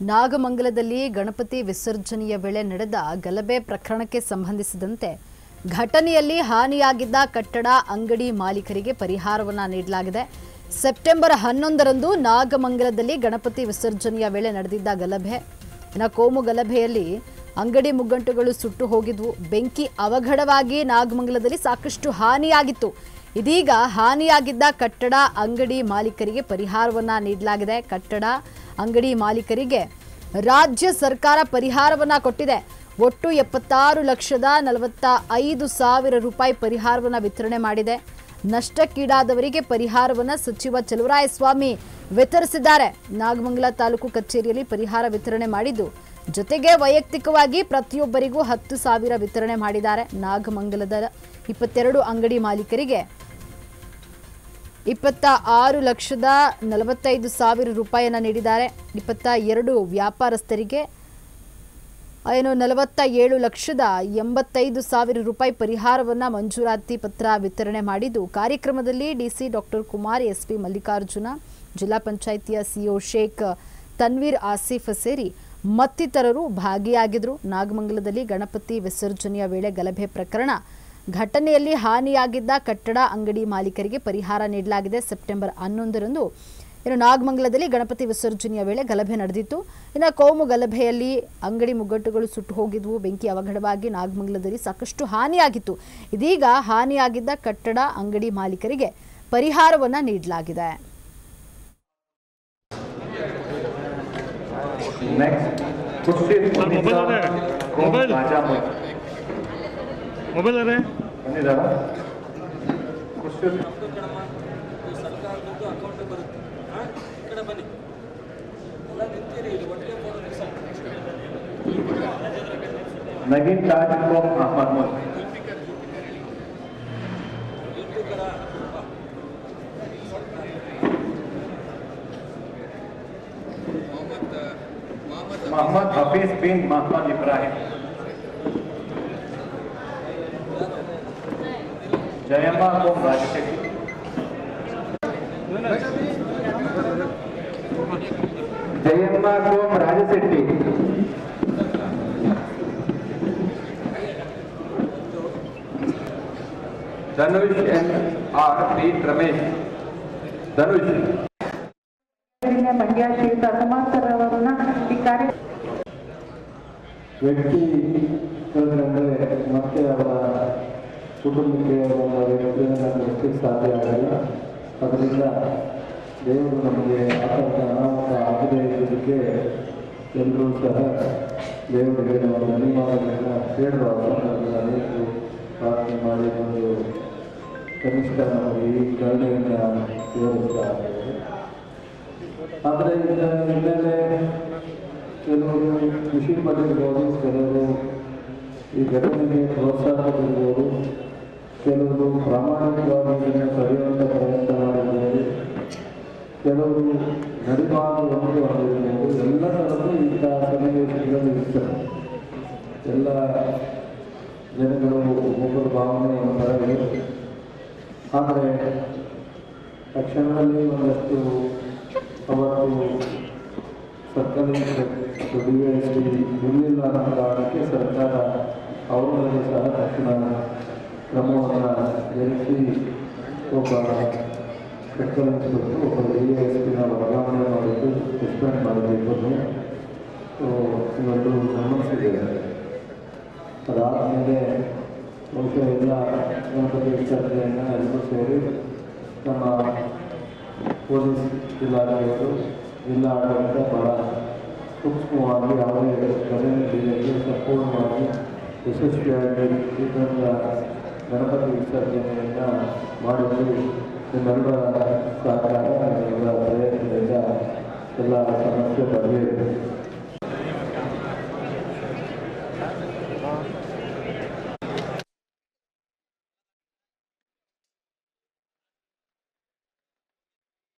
ನಾಗಮಂಗಲದಲ್ಲಿ ಗಣಪತಿ ವಿಸರ್ಜನೆಯ ವೇಳೆ ನಡೆದ ಗಲಭೆ ಪ್ರಕರಣಕ್ಕೆ ಸಂಬಂಧಿಸಿದಂತೆ ಘಟನೆಯಲ್ಲಿ ಹಾನಿಯಾಗಿದ್ದ ಕಟ್ಟಡ ಅಂಗಡಿ ಮಾಲೀಕರಿಗೆ ಪರಿಹಾರವನ್ನು ನೀಡಲಾಗಿದೆ. ಸೆಪ್ಟೆಂಬರ್ 11ರಂದು ನಾಗಮಂಗಲದಲ್ಲಿ ಗಣಪತಿ ವಿಸರ್ಜನೆಯ ವೇಳೆ ನಡೆದಿದ್ದ ಗಲಭೆ ಕೋಮು ಗಲಭೆಯಲ್ಲಿ ಅಂಗಡಿ ಮುಗ್ಗಂಟುಗಳು ಸುಟ್ಟು ಹೋಗಿದ್ವು. ಬೆಂಕಿ ಅವಘಡವಾಗಿ ನಾಗಮಂಗಲದಲ್ಲಿ ಸಾಕಷ್ಟು ಹಾನಿಯಾಗಿತ್ತು. ಇದೀಗ ಹಾನಿಯಾಗಿದ್ದ ಕಟ್ಟಡ ಅಂಗಡಿ ಮಾಲೀಕರಿಗೆ ಪರಿಹಾರವನ್ನು ನೀಡಲಾಗಿದೆ. ಕಟ್ಟಡ ಅಂಗಡಿ ಮಾಲೀಕರಿಗೆ ರಾಜ್ಯ ಸರ್ಕಾರ ಪರಿಹಾರವನ್ನು ಕೊಟ್ಟಿದೆ. ಒಟ್ಟು 76,45,000 ರೂಪಾಯಿ ಪರಿಹಾರವನ್ನು ವಿತರಣೆ ಮಾಡಿದೆ. ನಷ್ಟಕ್ಕೀಡಾದವರಿಗೆ ಪರಿಹಾರವನ್ನು ಸಚಿವ ಚಲುವರಾಯಸ್ವಾಮಿ ವಿತರಿಸಿದ್ದಾರೆ. ನಾಗಮಂಗಲ ತಾಲೂಕು ಕಚೇರಿಯಲ್ಲಿ ಪರಿಹಾರ ವಿತರಣೆ ಮಾಡಿದ್ದು, ಜೊತೆಗೆ ವೈಯಕ್ತಿಕವಾಗಿ ಪ್ರತಿಯೊಬ್ಬರಿಗೂ 10,000 ವಿತರಣೆ ಮಾಡಿದ್ದಾರೆ. ನಾಗಮಂಗಲದ 22 ಅಂಗಡಿ ಮಾಲೀಕರಿಗೆ 26,45,000 ರೂಪಾಯಿಯನ್ನು ನೀಡಿದ್ದಾರೆ. 22 ವ್ಯಾಪಾರಸ್ಥರಿಗೆ 47,85,000 ರೂಪಾಯಿ ಪರಿಹಾರವನ್ನು ಮಂಜೂರಾತಿ ಪತ್ರ ವಿತರಣೆ ಮಾಡಿದ್ದು, ಕಾರ್ಯಕ್ರಮದಲ್ಲಿ DC doctor Kumar, SP Mallikarjuna, ಜಿಲ್ಲಾ ಪಂಚಾಯಿತಿಯ ಸಿಒ ಶೇಖ್ ತನ್ವೀರ್ ಆಸಿಫ್ ಸೇರಿ ಮತ್ತಿತರರು ಭಾಗಿಯಾಗಿದ್ದರು. ನಾಗಮಂಗಲದಲ್ಲಿ ಗಣಪತಿ ವಿಸರ್ಜನೆಯ ವೇಳೆ ಗಲಭೆ ಪ್ರಕರಣ ಘಟನೆಯಲ್ಲಿ ಹಾನಿಯಾಗಿದ್ದ ಕಟ್ಟಡ ಅಂಗಡಿ ಮಾಲೀಕರಿಗೆ ಪರಿಹಾರ ನೀಡಲಾಗಿದೆ. ಸೆಪ್ಟೆಂಬರ್ 11ರಂದು ನಾಗಮಂಗಲದಲ್ಲಿ ಗಣಪತಿ ವಿಸರ್ಜನೆಯ ವೇಳೆ ಗಲಭೆ ನಡೆದಿತ್ತು. ಇನ್ನು ಕೋಮು ಗಲಭೆಯಲ್ಲಿ ಅಂಗಡಿ ಮುಗ್ಗಟ್ಟುಗಳು ಸುಟ್ಟು ಹೋಗಿದ್ವು. ಬೆಂಕಿ ಅವಘಡವಾಗಿ ನಾಗಮಂಗಲದಲ್ಲಿ ಸಾಕಷ್ಟು ಹಾನಿಯಾಗಿತ್ತು. ಇದೀಗ ಹಾನಿಯಾಗಿದ್ದ ಕಟ್ಟಡ ಅಂಗಡಿ ಮಾಲೀಕರಿಗೆ ಪರಿಹಾರವನ್ನು ನೀಡಲಾಗಿದೆ. नगीन ताज को महमूद मोहम्मद हफीज बिन मोहम्मद इब्राहिम जयम्मा को राजशेखर जयम्मा को राजशेट्टी धनुष एन.आर. पी. रमेश धनुष ಮಂಡ್ಯ ಶ್ರೀಯುತ ಸಮಾಂತರ ಅವರನ್ನ ಈ ಕಾರ್ಯ ವ್ಯಕ್ತಿ ಕಳೆದ್ರೆ ಮತ್ತೆ ಅವರ ಕುಟುಂಬಕ್ಕೆ ವ್ಯಕ್ತಿಯನ್ನು ನಡೆಸಲಿಕ್ಕೆ ಸಾಧ್ಯ ಆಗಲ್ಲ. ಅದರಿಂದ ದೇವರು ನಮಗೆ ಆತಂಕ ಅನಾಹುತ ಆಗದೇ ಇರೋದಕ್ಕೆ ಎಲ್ಲರೂ ಸಹ ದೇವರಿಗೆ ನಾವು ಧನ್ಯವಾದಗಳನ್ನು ಹೇಳುವ ಅನೇಕರು ಪ್ರಾರ್ಥನೆ ಮಾಡಿ ಒಂದು ಕನಿಷ್ಠ ನಮಗೆ ಈ ಕರುಣೆಯನ್ನು ತೋರಿಸ್ತಾ ಇದ್ದೇವೆ. ಆದರೆ ಇದರ ಹಿನ್ನೆಲೆ ಕೆಲವರು ಖುಷಿ ಪಟ್ಟಿರ್ಬೋದು, ಕೆಲವರು ಈ ಘಟನೆಗೆ ಪ್ರೋತ್ಸಾಹ ಕೊಟ್ಟಿರ್ಬೋದು, ಕೆಲವರು ಪ್ರಾಮಾಣಿಕವಾಗಿ ಇದನ್ನು ಸರಿಯುವಂಥ ಪ್ರಯತ್ನ ಮಾಡಿರ್ಬೋದು, ಕೆಲವರು ನಡಿಬಾರದು ಒಂದು ಆಗಿರ್ಬೋದು. ಎಲ್ಲ ಥರದ್ದು ಇಂಥ ಸನ್ನಿವೇಶಗಳು ಇರ್ತವೆ. ಎಲ್ಲ ಜನಗಳು ಒಬ್ಬೊಬ್ಬರ ಭಾವನೆ ಒಂಥರ ಇರುತ್ತೆ. ಆದರೆ ತಕ್ಷಣದಲ್ಲಿ ಒಂದಷ್ಟು ಅವತ್ತು ಸರ್ಕಾರಿ ಡಿವೈಎಸ್ಪಿ ಇರಲಿಲ್ಲ ಅನ್ನೋ ಕಾರಣಕ್ಕೆ ಸರ್ಕಾರ ಅವರಲ್ಲಿ ಸಹ ತಕ್ಷಣ ಕ್ರಮವನ್ನು ಜರುಗಿಸಿ ಒಬ್ಬ ಸರ್ಕಾರಕ್ಕೆ ಒಬ್ಬ ಡಿವೈಎಸ್ಪಿನ ವರ್ಗಾವಣೆ ಮಾಡಿದ್ದು ಸಸ್ಪೆಂಡ್ ಮಾಡಬೇಕು ಇವತ್ತು ಗಮನಿಸಿದ್ದೇವೆ. ಅದಾದಮೇಲೆ ಬಹುಶಃ ಎಲ್ಲ ಗಣಪತಿ ವಿಸರ್ಜನೆಯನ್ನು ಎಲ್ಲರೂ ಸೇರಿ ನಮ್ಮ ಪೊಲೀಸ್ ಇಲಾಖೆಯವರು, ಜಿಲ್ಲಾ ಆಡಳಿತ ಬಹಳ ಸೂಕ್ಷ್ಮವಾಗಿ ಯಾವುದೇ ಘಟನೆಗಳಿಗೆ ಸಂಪೂರ್ಣವಾಗಿ ಯಶಸ್ವಿಯಾಗಿ ಇದರಿಂದ ಗಣಪತಿ ವಿಸರ್ಜನೆಯನ್ನು ಮಾಡಿದ್ದು ನಿಮ್ಮೆಲ್ಲರ ಸಹಕಾರ, ನಿಮ್ಮೆಲ್ಲರ ಪ್ರಯತ್ನದಿಂದ ಎಲ್ಲ ಸಮಸ್ಯೆ ಬಗೆಹರಿದೆ.